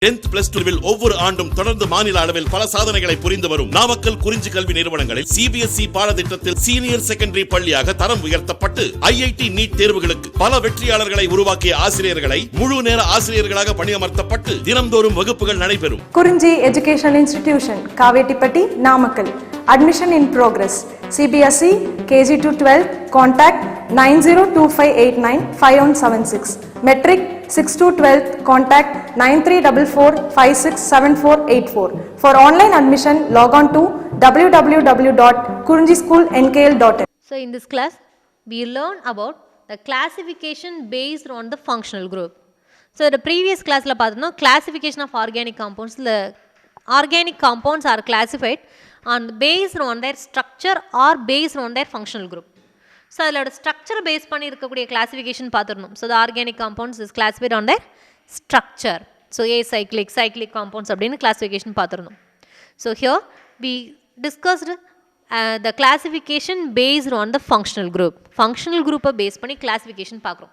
10th plus 2 will ஒவ்வொரு ஆண்டும் தொடர்ந்து மாநில அளவில் பல சாதனைகளை புரிந்து வரும் நாமக்கல் குறிஞ்சி கல்வி நிறுவனங்களில் சிபிஎஸ்இ பாடத்திட்டத்தில் சீனியர் செகண்டரி பள்ளியாக தரம் உயர்த்தப்பட்டு ஐஐடி நீட் தேர்வுகளுக்கு பல வெற்றியாளர்களை உருவாக்கிய ஆசிரியர்களை முழு நேர ஆசிரியர்களாக பணியமர்த்தப்பட்டு தினம்தோறும் வகுப்புகள் நடைபெறும். குறிஞ்சி educational institution, Kavettipatti, Namakkal. Admission in progress. CBSE KG to 12. Contact 9025895176. Metric 6 to 12. Contact 9344567484. For online admission, log on to www.kurunjischoolnkl.in. So in this class, we learn about the classification based on the functional group. So the previous class la pathna classification of organic compounds. The organic compounds are classified based on their structure or based on their functional group. So adala structure based panni irukkudiya classification paathirnom. So the organic compounds is classified on their structure. So acyclic, cyclic compounds அப்படினு classification paathirnom. So here we discussed the classification based on the functional group. Functional group based panni classification paakrom.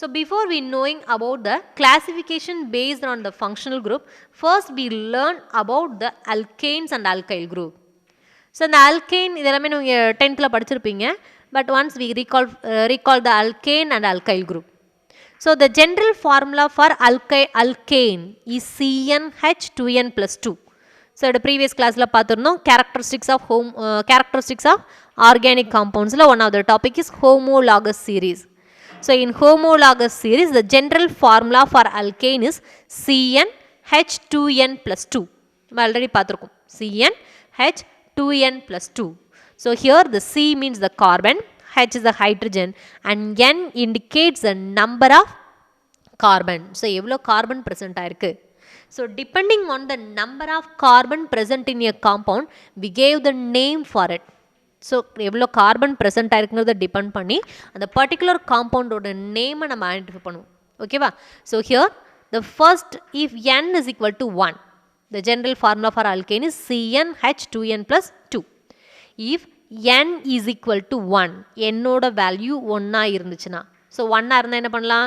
So before we knowing about the classification based on the functional group, first we learn about the alkanes and alkyl group. So the alkane இதெல்லாமே நீங்க 10th ல படிச்சிருப்பீங்க, but once we recall the alkane and alkyl group. So the general formula for alkane is CnH2n+2. So the previous class la பாத்துறோம் characteristics of organic compounds la one of the topic is homologous series. So in homologous series, the general formula for alkane is CnH2n+2. we already பார்த்திருக்கோம் CnH2n+2. So here the C means the carbon, H is the hydrogen, and N indicates the number of carbon. So எவ்வளோ carbon present ஆயிருக்கு. So depending on the number of carbon present in a compound, we gave the name for it. So எவ்வளோ carbon present ஆயிருக்குங்கிறத depend பண்ணி அந்த particular காம்பவுண்டோட நேமை நம்ம identify பண்ணுவோம். ஓகேவா? So here the first if n is equal to 1, the general formula for alkane is CnH2n+2. If n is equal to 1, என்னோட value 1 இருந்துச்சுன்னா, so 1 இருந்தால் என்ன பண்ணலாம்,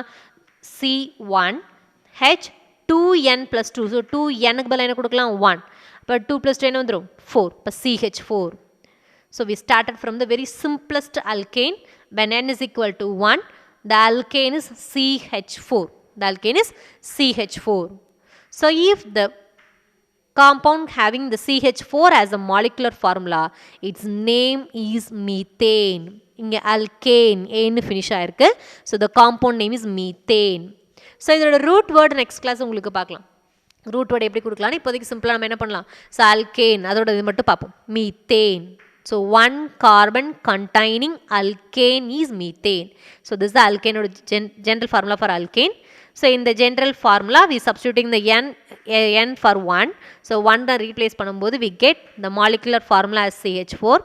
C1H2n+2. ஸோ 2nக்கு பதிலாக என்ன கொடுக்கலாம், 1. இப்போ 2+2 என்ன வந்துடும், 4. இப்போ CH4. So we started from the very simplest alkane. When n is equal to 1, the alkane is CH4. The alkane is CH4. So if the compound having the CH4 as a molecular formula, its name is methane. Inga alkane ன்னு finish ஆயிருக்கு. So the compound name is methane. So இதோட root word next class உங்களுக்கு பார்க்கலாம். root word எப்படி கொடுக்கலாம்னு இப்போதைக்கு சிம்பிளாக நம்ம என்ன பண்ணலாம், so alkane அதோட இது மட்டும் பார்ப்போம், methane. So one carbon containing alkane is methane. So this is the alkane or general formula for alkane. So in the general formula we substituting the n for 1. So 1 replace பண்ணும்போது we get the molecular formula as CH4.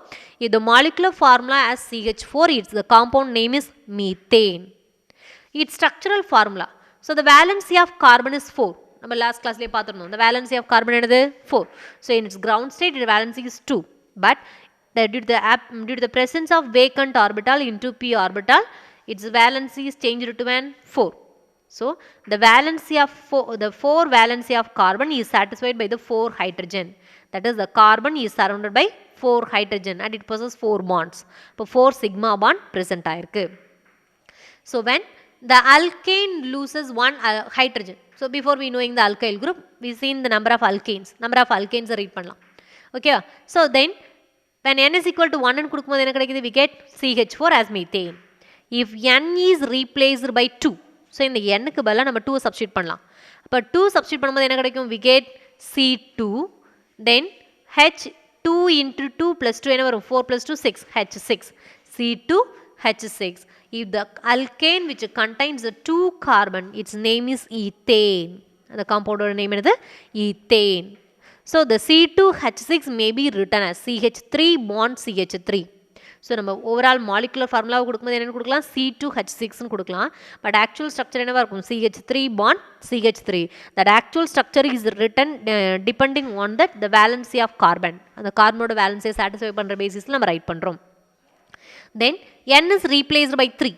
If the molecular formula as CH4, the compound name is methane. Its structural formula. So the valency of carbon is 4. நம்ம last classலயே பார்த்திருந்தோம். The valency of carbon என்னது 4. So in its ground state the valency is 2. But due to the presence of vacant orbital into p orbital, its valency is changed to an 4. So the valency of 4 valency of carbon is satisfied by the 4 hydrogen. That is, the carbon is surrounded by 4 hydrogen and it possesses 4 bonds. இப்போ 4 sigma bond present ஆயிருக்கு. So when the alkane loses 1 hydrogen, so before we knowing the alkyl group, we seen the number of alkanes read பண்ணலாம். Okay, so then when n is equal to 1 ன்னு கொடுக்கும்போது என்ன கிடைக்குது, we get CH4 as methane. If n is replaced by 2, so இந்த n க்கு பதிலாக நம்ம 2 substitute பண்ணலாம். அப்போ 2 substitute பண்ணும்போது என்ன கிடைக்கும், we get C2, then H2 into 2 plus 2 என்ன வரும், 4 plus 2 6, H6, C2 H6. If the alkane which contains the 2 carbon, its name is ethane. அந்த compound name என்னது, ethane. So the C2H6 may be written as CH3 bond CH3. So நம்ம overall molecular formula கொடுக்கும்போது என்ன கொடுக்கலாம், C2H6 ன்னு கொடுக்கலாம். But actual structure என்னவா இருக்கும், CH3 bond CH3. That actual structure is written depending on that the valency of carbon. அந்த கார்பனோட வேலன்சியை satisfy பண்ற பேசிஸ்ல நம்ம ரைட் பண்றோம். Then n is replaced by 3.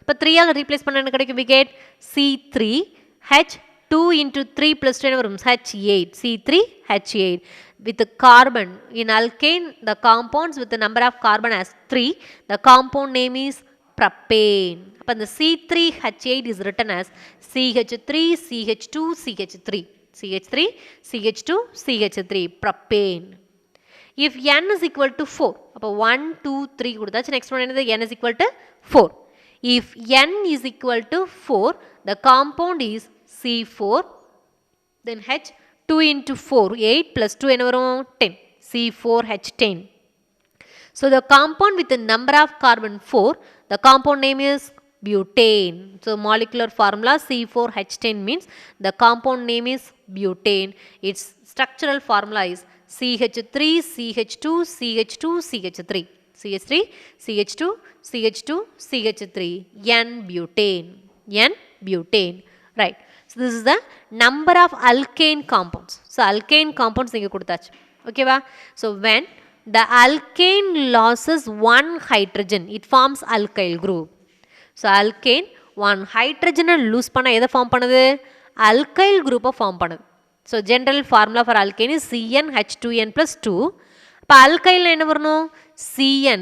இப்போ 3 ஆல் replace பண்ண என்ன கிடைக்கும், we get C3H 2 into 3 plus 2 என்ன வரும் H8 C3H8 with the carbon in alkane the compounds with the number of carbon as 3 the compound name is propane அப்ப இந்த C3H8 is written as CH3CH2CH3 CH3 CH2 CH3 propane. If n is equal to 4 அப்ப 1 2 3 கொடுத்தாச்சு next one என்னது n is equal to 4. If n is equal to 4 the compound is C4 then H 2 into 4 8 plus 2 என்ன வரும் 10 C4H10. So the compound with the number of carbon 4 the compound name is butane. So molecular formula C4H10 means the compound name is butane. Its structural formula is CH3 CH2 CH2 CH3 CH3 CH2 CH2 CH3 N butane right. So this is the number of alkane compounds. So alkane compounds நீங்க கொடுத்தாச்சு ஓகேவா. So when the alkane loses one hydrogen it forms alkyl group. So alkane one hydrogen lose பண்ண எதை form பண்ணுது alkyl group form பண்ணுது. So general formula for alkane is CnH2n plus 2. அப்போ alkyl என்ன வரணும் Cn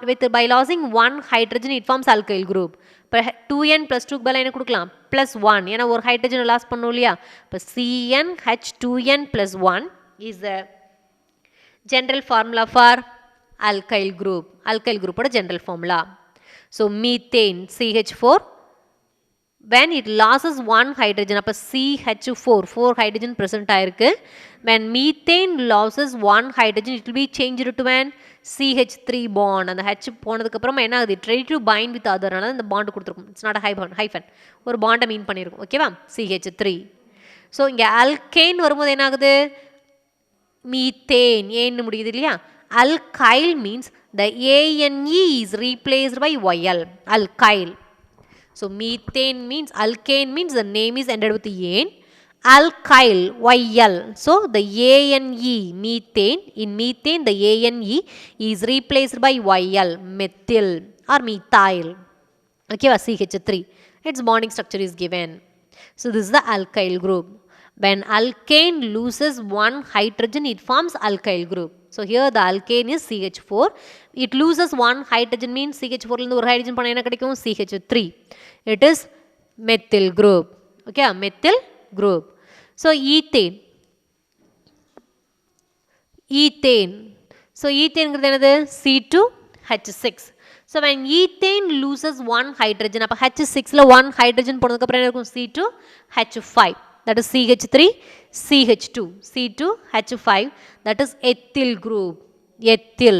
with by losing one hydrogen it forms alkyl group. இப்போ 2n plus 2 பதிலா என்ன கொடுக்கலாம் plus 1 ஏன்னா ஒரு ஹைட்ரஜன் லாஸ் பண்ணோம் இல்லையா. இப்போ CnH2n plus 1 is the general formula for alkyl group. Alkyl group ஓட general formula. So methane CH4 when it loses one hydrogen அப்ப CH4 4 hydrogen present ஆயிருக்கு. When methane loses one hydrogen it will be changed to an CH3 bond. அந்த H போனதுக்கு அப்புறமா என்ன ஆகுது try to bind with other அதனால இந்த bond கொடுத்திருக்கும். It's not a hyphen ஒரு bond மீன் பண்ணிருக்கும் ஓகேவா CH3. So இங்க alkane வரும்போது என்ன ஆகுது methane ஏன்னு முடியுது இல்லையா. Alkyl means the ANE is replaced by YL alkyl. So methane means alkane means the name is ended with ane. Alkyl YL. So the ANE methane in methane the ANE is replaced by YL methyl or methyl. Okay, CH3. Its bonding structure is given. So this is the alkyl group. When alkane loses one hydrogen it forms alkyl group. So here the alkane is CH4. It loses one hydrogen means CH4 ல இருந்து ஒரு hydrogen பண்ணா என்ன கிடைக்கும் CH3. It is methyl group. Okay, methyl group. So ethane. So ethane ங்கிறது என்னது C2H6. So when ethane loses one hydrogen அப்ப H6 ல one hydrogen போனதுக்கு அப்புறம் என்ன இருக்கும் C2H5. That is CH3 CH2 C2H5 that is ethyl group ethyl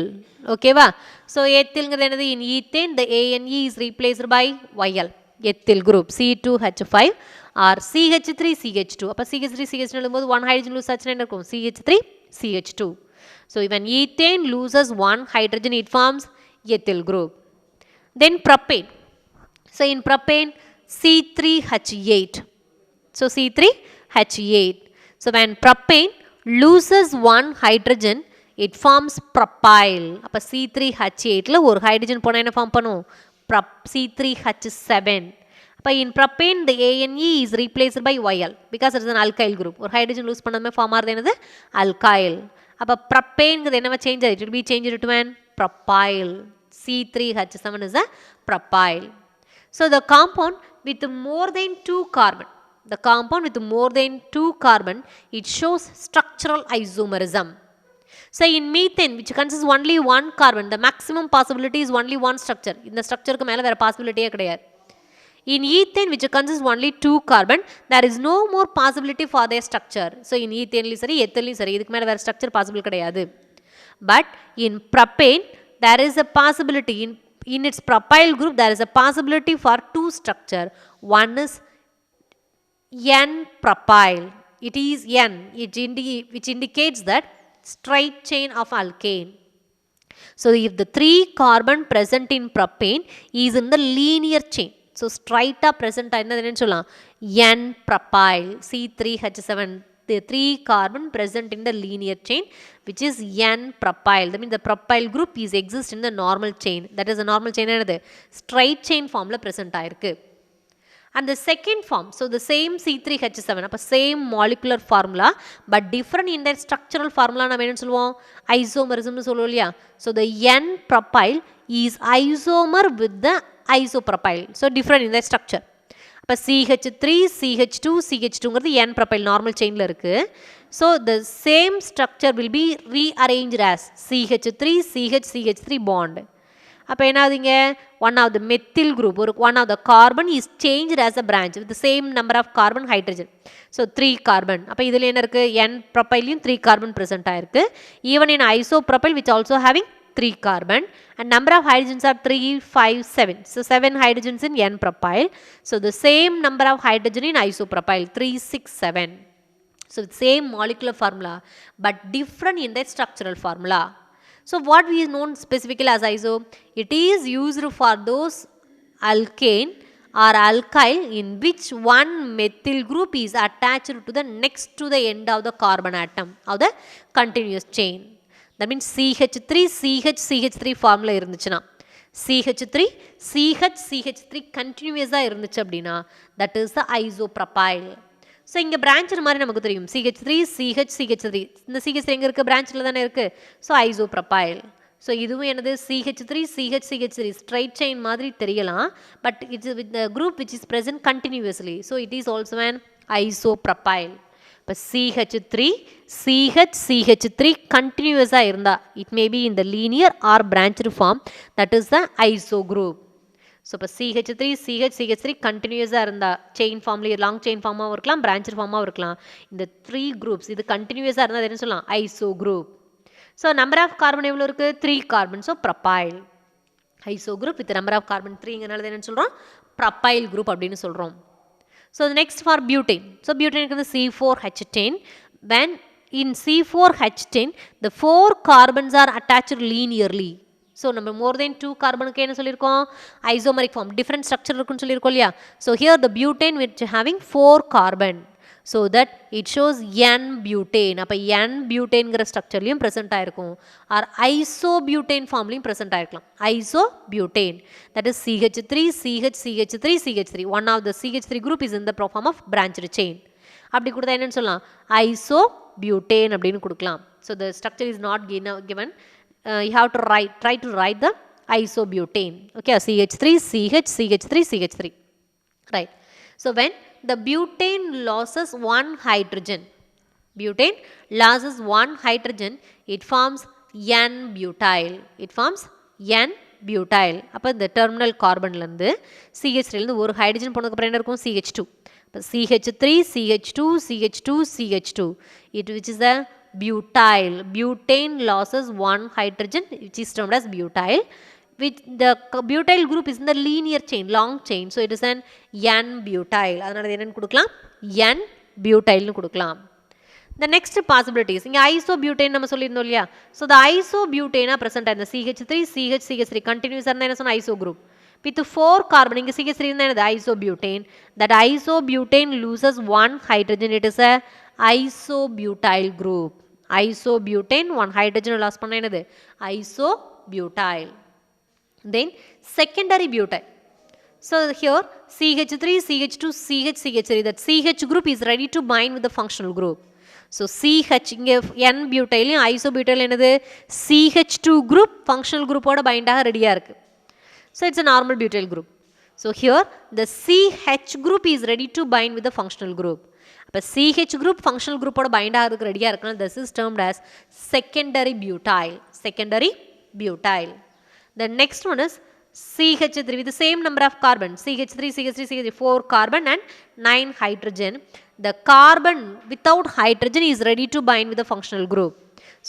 okay va. So ethyl ங்கிறது என்னது in ethane the ANE is replaced by YL ethyl group C2H5 or CH3 CH2 அப்ப CH3 CH2 எழுதும்போது one hydrogen lose ஆச்சுனா என்ன இருக்கும் CH3 CH2. So when ethane loses one hydrogen it forms ethyl group. Then propane. So in propane C3H8. So C3H8. So when propane loses one hydrogen it forms propyl. அப்ப C3H8 ல ஒரு hydrogen போனா என்ன form பண்ணும் C3H7. அப்ப in propane the ANE is replaced by YL because it is an alkyl group. ஒரு hydrogen loose பண்ணாம form ஆறது என்னது alkyl. அப்ப propane என்னவா சேஞ்ச் ஆயிடுச்சு it will be changed to an propyl. C3H7 is a propyl. So the compound with more than 2 carbon it shows structural isomerism. So in methane which consists only one carbon the maximum possibility is only one structure. இந்த ஸ்ட்ரக்சருக்கு மேல வேற பாசிபிலிட்டியே கிடையாது. In ethane which consists only 2 carbon there is no more possibility for their structure. So in ethane ல சரி ethylene சரி இதுக்கு மேல வேற ஸ்ட்ரக்சர் பாசிபிள் கிடையாது. But in propane there is a possibility in its propyl group there is a possibility for 2 structure. One is N-propyl. It is N which indicates that straight chain of alkane. So if the 3 carbon present in propane is in the linear chain. So straight up present என்னதுன்னு சொல்லலாம் N-propyl C3H7 the 3 carbon present in the linear chain which is N-propyl. That means the propyl group is exist in the normal chain. That is the normal chain என்னது straight chain formula present ஆயிருக்கு. And the second form, so the same C3H7, அப்போ same molecular formula but different in their structural formula நம்ம என்ன சொல்லுவோம், isomerism சொல்லுவோம் இல்லையா. So the N-propyl is isomer with the isopropyl, so different in their structure. அப்போ CH3, CH2, CH2ங்கிறது N-propyl normal chainல இருக்கு. So the same structure will be rearranged as CH3, CH, CH3 bond. அப்போ என்ன ஆகுதுங்க, one of the methyl group or one of the carbon is changed as a branch with the same number of carbon hydrogen. So 3 carbon. அப்போ இதில் என்ன இருக்குது, N propyl 3 carbon present ஆயிருக்கு. Even in isopropyl which also having 3 carbon and number of hydrogens are 3, 5, 7. So 7 hydrogens in N propyl. So the same number of hydrogen in isopropyl 3, 6, 7. So same molecular formula but different in their structural formula. So what we known specifically as iso, it is used for those alkane or alkyl in which one methyl group is attached to the next to the end of the carbon atom of the continuous chain. That means CH3, CH, CH3 formula இருந்துச்சுனா, CH3, CH, CH3 continuous இருந்துச்சு அப்படின்னா that is the isopropyl. So இங்கே branch மாதிரி நமக்கு தெரியும், CH3, CH, CH3, இந்த CH3 எங்கே இருக்குது, பிரான்ச்சில் தானே இருக்குது. So isopropyl. ஸோ இதுவும் எனது CH3, CH, CH3 straight chain மாதிரி தெரியலாம், but it's with the group which is present continuously. So it is also an isopropyl. இப்போ CH3, CH, CH3 கண்டினியூஸாக இருந்தால் it may be in the linear or branched form, that is the iso group. So இப்போ CH3, CH, CH3 கண்டினியூஸாக இருந்தால் chain ஃபார்ம்லேயே long chain ஃபார்மாகவும் இருக்கலாம், branch ஃபார்மாகவும் இருக்கலாம். இந்த 3 குரூப்ஸ் இது கண்டினியூஸாக இருந்தால் என்ன சொல்லலாம், iso group. So number of carbon எவ்வளோ இருக்குது, 3 carbon. So propyl iso group with number of carbon 3ங்கிறனால என்னன்னு சொல்கிறோம், ப்ரொபைல் குரூப் அப்படின்னு சொல்கிறோம். So next for butane. So பியூட்டேனுக்கு வந்து C4H10. when in C4H10 the 4 carbons are attached linearly. So நம்ம மோர் தென் 2 கார்பனுக்கு என்ன சொல்லியிருக்கோம், ஐசோமரிக் ஃபார்ம் டிஃப்ரெண்ட் ஸ்ட்ரக்சர் இருக்குன்னு சொல்லியிருக்கோம் இல்லையா. So here the butane which having 4 carbon, so that it shows N butane. அப்போ N பியூட்டேன்கிற ஸ்ட்ரக்சர்லையும் ப்ரெசென்ட் ஆயிருக்கும், ஆர் ஐசோ பியூட்டேன் ஃபார்ம்லையும் ப்ரெசென்ட் ஆயிருக்கலாம். Iso butane that is CH3, CH, CH3, CH3. One of the CH3 group is in the form of branched chain. அப்படி கொடுத்தா என்னன்னு சொல்லலாம், ஐசோ பியூட்டேன் அப்படின்னு கொடுக்கலாம். So the structure is not given. You have to try to write the isobutane. Okay, CH3, CH, CH3, CH3. Right. So when the butane loses one hydrogen, butane loses one hydrogen, it forms N-butyl. It forms N-butyl. அப்போ இந்த terminal carbonலேருந்து CH3லேருந்து ஒரு hydrogen போனதுக்கு அப்புறம் என்ன இருக்கும், CH2. இப்போ CH3, CH2, CH2, CH2. Which is the butyl. Butane loses one hydrogen which is termed as butyl, which the butyl group is in the linear chain, long chain. So it is an N-butyl. அதனால என்னன்னு கொடுக்கலாம், N-butylனு கொடுக்கலாம். The next possibilities, இங்கே isobutane நம்ம சொல்லியிருந்தோம் இல்லையா. So the isobutane present in the CH3, CH, CH3 continuous இருந்தால் என்ன சொன்ன, iso group with 4 carbon. இங்கே CH3 இருந்தால் என்னது, isobutane. That isobutane loses one hydrogen, it is a isobutyl group. Isobutane one hydrogen loss பண்ண என்னது, isobutyl. Then secondary butyl. So here CH3, CH2, CH, CH3, that CH group is ready to bind with the functional group. So CH இங்கே N-butyl isobutyl என்னது, CH2 group functional group ஓட bind ஆக ரெடியாக இருக்குது. So it's a normal butyl group. So here the CH group is ready to bind with the functional group. இப்போ CH group functional group ஓட bind ஆகிறதுக்கு ரெடியாக இருக்குன்னா this is termed as secondary butyl. Secondary butyl. The next one is CH3 with the same number of carbon, CH3, CH3, CH3, 4 carbon and 9 hydrogen. The carbon without hydrogen is ready to bind with the functional group.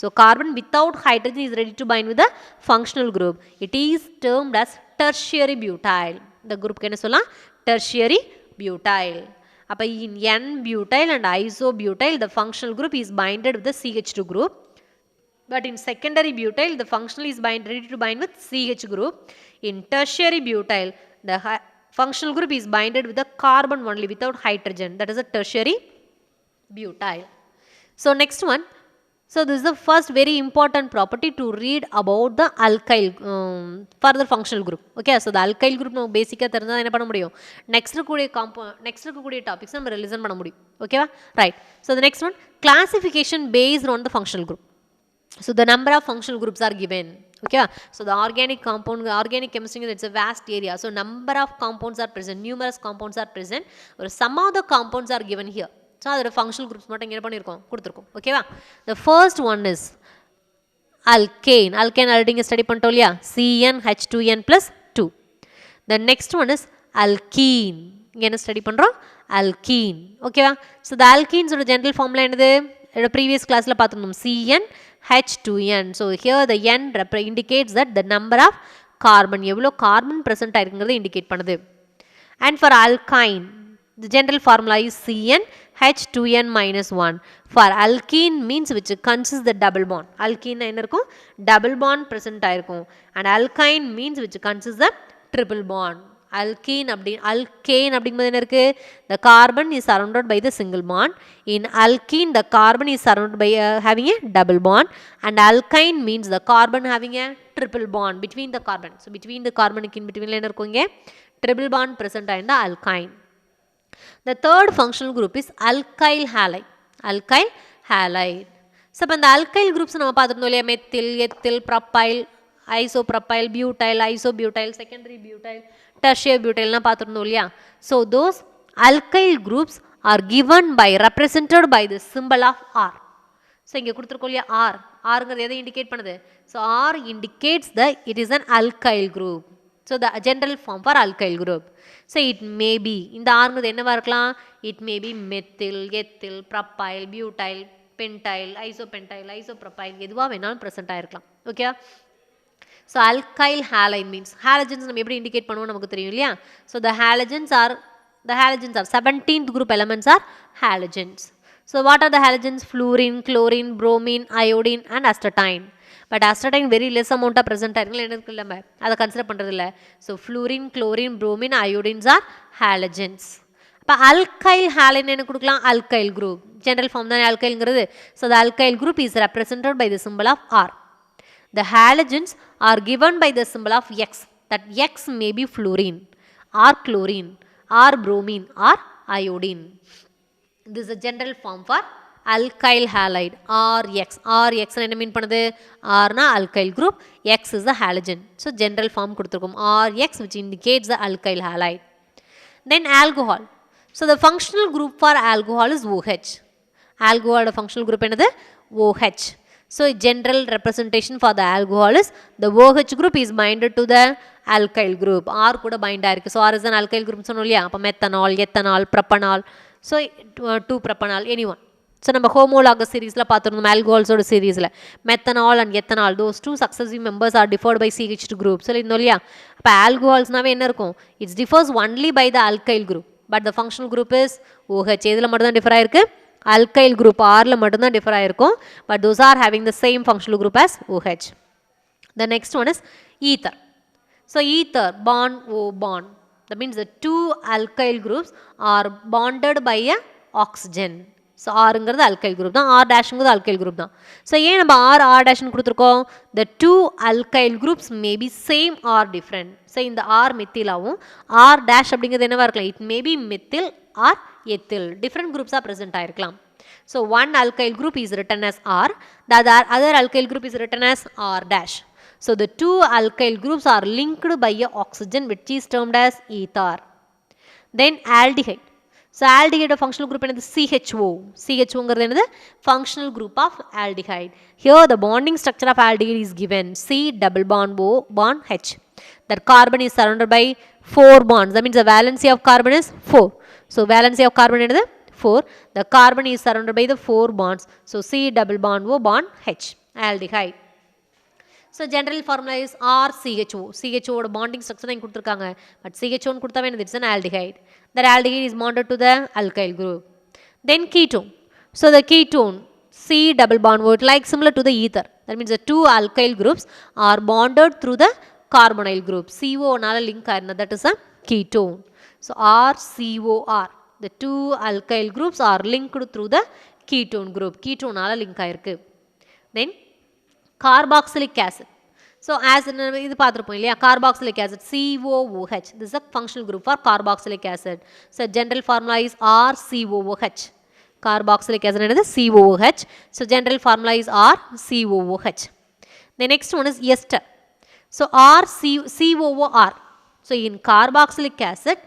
So carbon without hydrogen is ready to bind with the functional group. It is termed as tertiary butyl. The group என்ன சொல்லலாம், tertiary butyl. அப்போ in N-butyl and isobutyl the functional group is binded with the CH2 group. But in secondary butyl the functional is ready to bind with CH group. In tertiary butyl the functional group is binded with the carbon only without hydrogen, that is a tertiary butyl. So next one, So this is the first very important property to read about the alkyl further functional group. Okay, so the alkyl group நம்ம பேசிக்காக தெரிஞ்சால் என்ன பண்ண முடியும், next இருக்கக்கூடிய topics நம்ம ரிலிசன் பண்ண முடியும். ஓகேவா, right. So the next one, classification based on the functional group. So the number of functional groups are given. Okay, so the organic chemistry, it's a vast area. So number of compounds are present, numerous compounds are present, or some of the compounds are given here. So அதோட functional groups மட்டும் இங்கே பண்ணியிருக்கோம், கொடுத்துருக்கோம். ஓகேவா, the first one is alkane. Alkane already இங்கே study பண்ணிட்டோம் இல்லையா, CnH2n plus 2. The next one is alkene. இங்கே என்ன ஸ்டடி பண்ணுறோம், alkene. ஓகேவா, ஸோ the alkenes ஓட ஜென்ரல் ஃபார்முலா என்னது, ப்ரீவியஸ் கிளாஸில் பார்த்துருந்தோம், CnH2n. So here the n indicates that the number of carbon, எவ்வளோ கார்பன் ப்ரெசென்ட் ஆயிருக்குங்கிறத இண்டிகேட் பண்ணுது. And for alkyne, the general formula is CnH2n minus 1. For alkene means which consists the double bond. Alkene என்ன இருக்கும், double bond present ஆயிருக்கும். And alkyne means which consists the triple bond. Alkene அப்படிங்கும்போது என்ன இருக்கு, the carbon is surrounded by the single bond. In alkene the carbon is surrounded by having a double bond, and alkyne means the carbon having a triple bond between the carbon. So between the carbonic in between என்ன இருக்கும், இங்கே triple bond present in the alkyne. The third functional group is alkyl halide. Alkyl halide. So இப்போ இந்த alkyl groups நம்ம பார்த்துருந்தோம் இல்லையா, methyl, ethyl, profile, isopropyl, butyl, isobutyl, secondary butyl, tertiary butyl லாம் பார்த்துருந்தோம் இல்லையா. So those alkyl groups are given by represented by the symbol of R. So இங்கே கொடுத்துருக்கோம் இல்லையா, R. Rங்கிறது எதை இண்டிகேட் பண்ணுது, so R indicates that it is an alkyl group. So the general form for alkyl group. So it may be, இந்த ஆறுங்கிறது என்னவா இருக்கலாம், it may be methyl, ethyl, propyl, butyl, pentyl, isopentyl, isopropyl, எதுவாக வேணாலும் present ஆகிருக்கலாம். Okay, so alkyl halide means, halogens நம்ம எப்படி indicate பண்ணுவோம் நமக்கு தெரியும் இல்லையா. So the halogens are 17th group elements are halogens. So what are the halogens, fluorine, chlorine, bromine, iodine and astatine. But astatine very less amount of present ஆயிருக்குல்ல, என்ன இருக்குல்ல, நம்ம அதை கன்சிடர் பண்ணுறது இல்லை. So fluorine, chlorine, bromine, iodines are halogens. இப்போ alkyl halide என்ன கொடுக்கலாம், alkyl group. General form தான் alkylங்கிறது. So the alkyl group is represented by the symbol of R. The halogens are given by the symbol of X. That X may be fluorine, or chlorine, or bromine, or iodine. This is a general form for alkyl halide, RX. RX என்ன மீன் பண்ணுது, R na alkyl group, X is the halogen. So general form கொடுத்துருக்கோம் RX, which indicates the alkyl halide. Then alcohol. So the functional group for alcohol is OH. Alcohol functional group என்னது, OH. So general representation for the alcohol is the OH group is binded to the alkyl group. R கூட bind ஆயிருக்கு. So R is an alkyl group சொன்னோம் இல்லையா. அப்போ methanol, ethanol, propanol. So 2-propanol, anyone. So நம்ம homologous சீரீஸில் பார்த்துருந்தோம் ஆல்கோஹால்ஸோட சீரீஸில் methanol and ethanol, those two successive members are differed by CH2 group. சொல்லியிருந்தோம் இல்லையா. அப்போ ஆல்கோஹால்ஸ்னாவே என்ன இருக்கும், it's differs only by the alkyl group, but the functional group is OH. இதில் மட்டும் தான் டிஃபர் ஆயிருக்கு, alkyl group Rல மட்டும் தான் டிஃபர் ஆயிருக்கும், but those are having the same functional group as OH. The next one is ether. So ether, bond O bond, that means the two alkyl groups are bonded by a oxygen. So ஆறுங்கிறது alkyl group தான், R டேஷுங்கிறது alkyl group தான். So ஏன் நம்ம R டேஷ்னு கொடுத்துருக்கோம், the two alkyl groups may be same or different. So இந்த R மெத்திலாவும் R dash அப்படிங்கிறது என்னவா இருக்கலாம், it may be methyl or ethyl, different groups are present ஆயிருக்கலாம். So one alkyl group is written as R, the other alkyl group is written as R dash. So the two alkyl groups are linked by a oxygen which is termed as ether. Then aldehyde. So aldehyde functional group is CHO. CHO is the functional group of aldehyde. Here the bonding structure of aldehyde is given, C double bond O bond H. That carbon is surrounded by 4 bonds. That means the valency of carbon is 4. So valency of carbon is 4. The carbon is surrounded by the 4 bonds. So C double bond O bond H. Aldehyde. So general formula is RCHO. CHO bonding structure is கொடுத்திருக்காங்க. But CHO it's an aldehyde. That aldehyde is bonded to the alkyl group. Then ketone. So the ketone, C double bond O, like similar to the ether. That means the two alkyl groups are bonded through the carbonyl group. CO nala link ஆயிருந்தா, that is a ketone. So RCOR. The two alkyl groups are linked through the ketone group. Ketone nala link ஆயிருக்கு. Then carboxylic acid. So as இது பார்த்துருப்போம் இல்லையா carboxylic acid COOH. This is a functional group for carboxylic acid. So general formula is RCOOH. Carboxylic acid என்னது COOH. So general formula is RCOOH. The next one is ester. So COOR. So in carboxylic acid,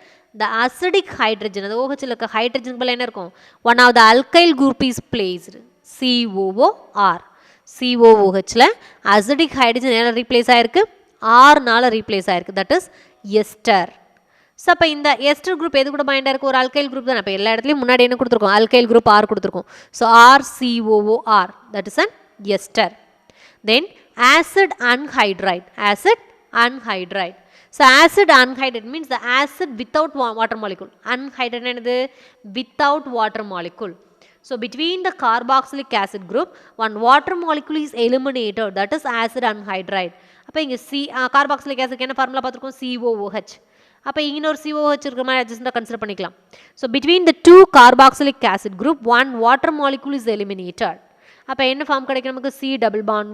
the acidic hydrogen, அது OH ல இருக்க hydrogen பதிலா என்ன இருக்கும்? One of the alkyl group is placed. COOR. COOH ல acidic hydrogen என்னால replace ஆயிருக்கு? R நால replace ஆயிருக்கு. That is ester. ஸோ அப்போ இந்த எஸ்டர் குரூப் எது கூட பைண்டாக இருக்குது ஒரு அல்கைல் குரூப் தான். அப்போ எல்லா இடத்துலையும் முன்னாடி என்ன கொடுத்துருக்கோம் அல்கைல் குரூப் ஆர் கொடுத்துருக்கோம். So RCOOR that is an ester. Then acid anhydride. Acid anhydride. So acid anhydride means the acid without water molecule. Anhydride என்னது without water molecule. So between the carboxylic acid group, one water molecule is eliminated. That is acid anhydride. அப்போ இங்கே carboxylic acid என்ன formula பார்த்துருக்கோம் COOH. அப்போ இன்னொரு COOH இருக்கிற மாதிரி அட்ஜஸ்டாக கன்சிடர் பண்ணிக்கலாம். So between the two carboxylic acid group one water molecule is eliminated. அப்போ என்ன ஃபார்ம் கிடைக்கும் நமக்கு C double bond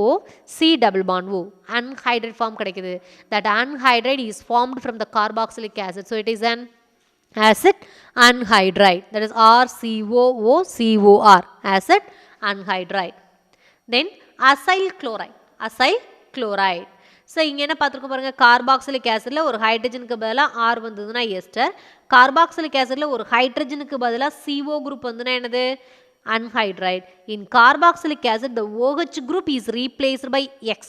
O C double bond O anhydride form கிடைக்குது. That anhydride is formed from the carboxylic acid. So it is an acid anhydride. That is RCOOCOR. Acid anhydride. Then acyl chloride. Acyl chloride. So இங்கே என்ன பார்த்துருக்கோம் பாருங்கள் carboxylic ஆசிடில் ஒரு ஹைட்ரஜனுக்கு பதிலாக R வந்ததுன்னா ester. Carboxylic ஆசிடில் ஒரு ஹைட்ரஜனுக்கு பதிலாக CO குரூப் வந்துன்னா என்னது anhydride. In carboxylic acid the OH group is replaced by X.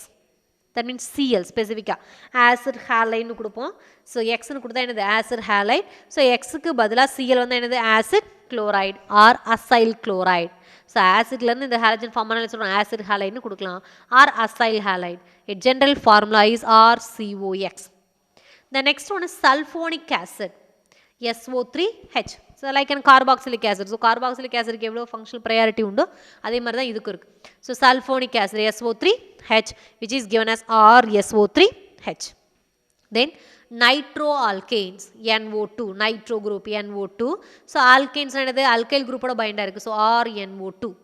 That means Cl ஸ்பெசிஃபிக்காக ஆசிட் ஹேலைன்னு கொடுப்போம். ஸோ எக்ஸ்னு கொடுத்தா என்னது ஆசிட் ஹேலைட். ஸோ எக்ஸுக்கு பதிலாக Cl வந்து என்னது acid chloride or acyl chloride. So ஆசிட்லேருந்து இந்த ஹேலஜன் ஃபார்ம் பண்ண சொல்கிறோம் ஆசிட் ஹேலைட்னு கொடுக்கலாம் or acyl halide. It general formula is RCOX. The next one is sulfonic acid. SO3H. So like and carboxylic acid. So carboxylic ஆசிட்க்கு எவ்வளோ functional priority உண்டோ அதே மாதிரி தான் இதுக்கு இருக்குது. So sulfonic acid SO3H which is given as RSO3H. Then nitroalkanes NO2 nitro group NO2. So alkanes என்னது alkyl குரூப்போட பைண்டாக இருக்குது. So RNO2.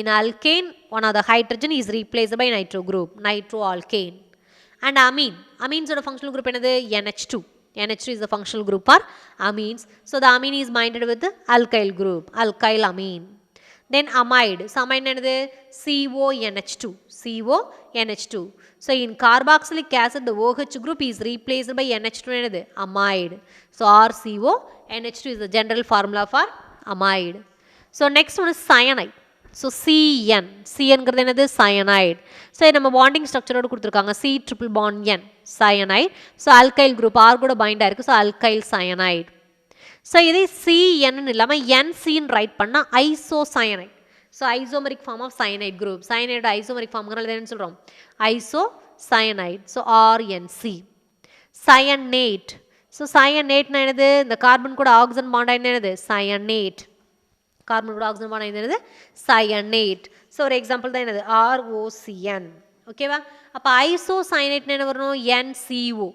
In alkane one of the hydrogen is replaced by nitro group nitroalkane. And amine. Amine's functional group என்னது NH2. NH2 is the functional group for amines. So the amine is binded with the alkyl group, alkyl amine. Then amide. So amide என்னது CONH2. CONH2. So in carboxylic acid the OH group is replaced by NH2 என்னது amide. So RCONH2 is the general formula for amide. So next one is cyanide. So சிஎன்கிறது என்னது cyanide. So நம்ம bonding ஸ்ட்ரக்சரோடு கொடுத்துருக்காங்க C triple bond N cyanide. So alkyl group or கூட பைண்டாக இருக்குது. So alkyl cyanide. So இதே CN இல்லாமல் NCன்னு ரைட் பண்ணால் isocyanide. So isomeric form of cyanide group. Cyanide isomeric ஃபார்ம்ங்கிறனால என்னன்னு சொல்கிறோம் isocyanide. So RNC. Cyanate. So சயனேட்னா என்னது இந்த கார்பன் கூட ஆக்சிஜன் பாண்ட் என்னது சயனேட். கார்பன் கூட ஆக்சிஜன் பாண்ட் என்னது சயனேட். ஸோ ஒரு எக்ஸாம்பிள் தான் என்னது ROCN. ஓகேவா? அப்போ ஐசோசயனேட்னு என்ன வரணும் NCO.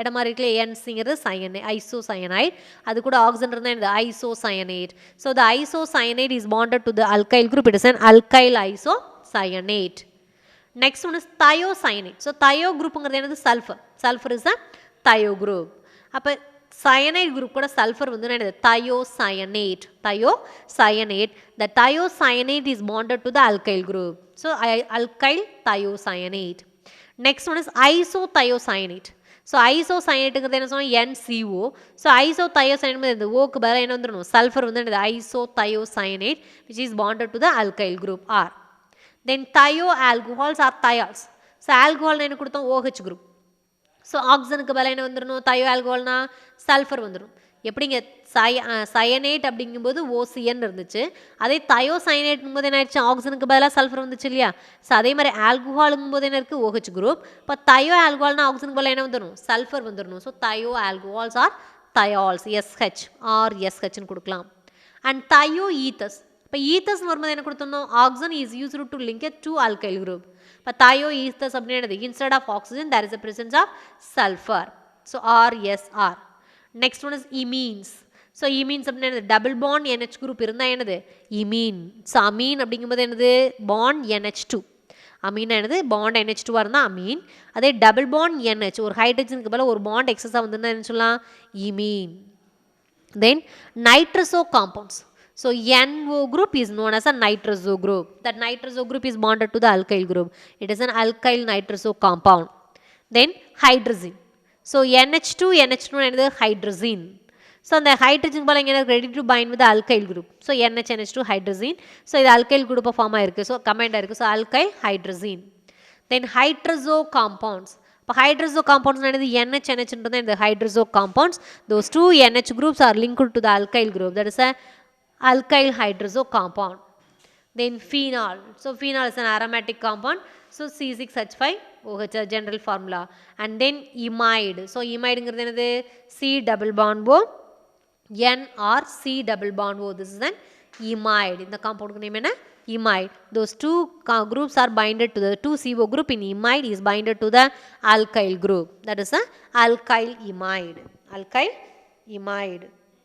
இடம் மாதிரி இருக்குல்ல NCங்கிறது சயனே ஐசோசயனைட். அது கூட ஆக்சிஜன் இருந்தால் என்னது isocyanate. So the isocyanate is bonded to the alkyl group. It is an alkyl isocyanate. Next one is thiocyanate. So thio குரூப்புங்கிறது என்னது sulphur. Sulphur is a thio group. அப்போ cyanide group கூட sulfur வந்து என்னது thiocyanate. Thiocyanate. The thiocyanate is bonded to the alkyl group. So alkyl thiocyanate. Next one is isothiocyanate. So isocyanate என்ன சொன்னா NCO. So isothiocyanate இந்த ஓக்கு பதிலா என்ன வந்துரும் சல்ஃபர் வந்து என்னது isothiocyanate which is bonded to the alkyl group R. Then thioalcohols are thiols. So alcohol என்ன கொடுத்தோம் OH group. ஸோ ஆக்சிஜனுக்கு பதிலாக என்ன வந்துடணும் தயோ ஆல்கோஹால்னா சல்ஃபர் வந்துடும். எப்படிங்க சயனேட் அப்படிங்கும்போது OCN இருந்துச்சு. அதே தயோசயனேட்ங்கும் போது என்ன ஆயிடுச்சு ஆக்சிஜனுக்கு பதிலாக சல்ஃபர் வந்துச்சு இல்லையா. ஸோ அதே மாதிரி ஆல்கோஹாலுங்கும் போது என்ன இருக்குது OH குரூப். இப்போ தயோ ஆல்கோஹால்னா ஆக்சிஜனுக்கு பதிலாக என்ன வந்துடும் சல்ஃபர் வந்துடணும். So thio alcohols or thiols SH or SHன்னு கொடுக்கலாம். And thio ethers. இப்போ ஈத்தஸ்னு வரும்போது என்ன கொடுத்துருந்தோம் oxygen is used to link to alkyl group. இப்போ thioethers அப்படின்னு என்னது instead of oxygen there is a presence of sulfur. So RSR. Next one is imines. So imines அப்படின்னா என்னது டபுள் பாண்ட் NH குரூப் இருந்தால் என்னது ஈமீன். ஸோ அமீன் அப்படிங்கும்போது என்னது bond NH2. Ameen என்னது பாண்ட் NH2 இருந்தால் அமீன். அதே டபுள் பாண்ட் NH ஒரு ஹைட்ரஜனுக்கு பதிலாக ஒரு பாண்ட் எக்ஸஸாக வந்துருந்தா என்ன சொல்லலாம் ஈமீன். Then nitroso compounds. So NO group is known as a nitroso group. That nitroso group is bonded to the alkyl group. It is an alkyl nitroso compound. Then hydrazine. So NH2 என்னது hydrazine. So அந்த hydrogen பால் எங்கே ready to bind with the alkyl group. So NH2 hydrazine. So இது alkyl group ஃபார்மாக இருக்குது. So கம்பைண்டாக இருக்குது. So alkyl hydrazine. Then hydrozo compounds. இப்போ ஹைட்ரஸோ compounds என்னது NH இந்த ஹைட்ரஸோ compounds. those two NH groups are linked to the alkyl group. That is a alkyl hydrozo compound. Then phenol. So phenol is an aromatic compound. So C6H5OH general formula. And then imide. So imideங்கிறது என்னது C double bond O N or C double bond O. This is an imide. இந்த காம்பவுண்டுக்கு name என்ன imide. Those two groups are binded to the 2CO group in imide is binded to the alkyl group. That is a alkyl imide. Alkyl imide.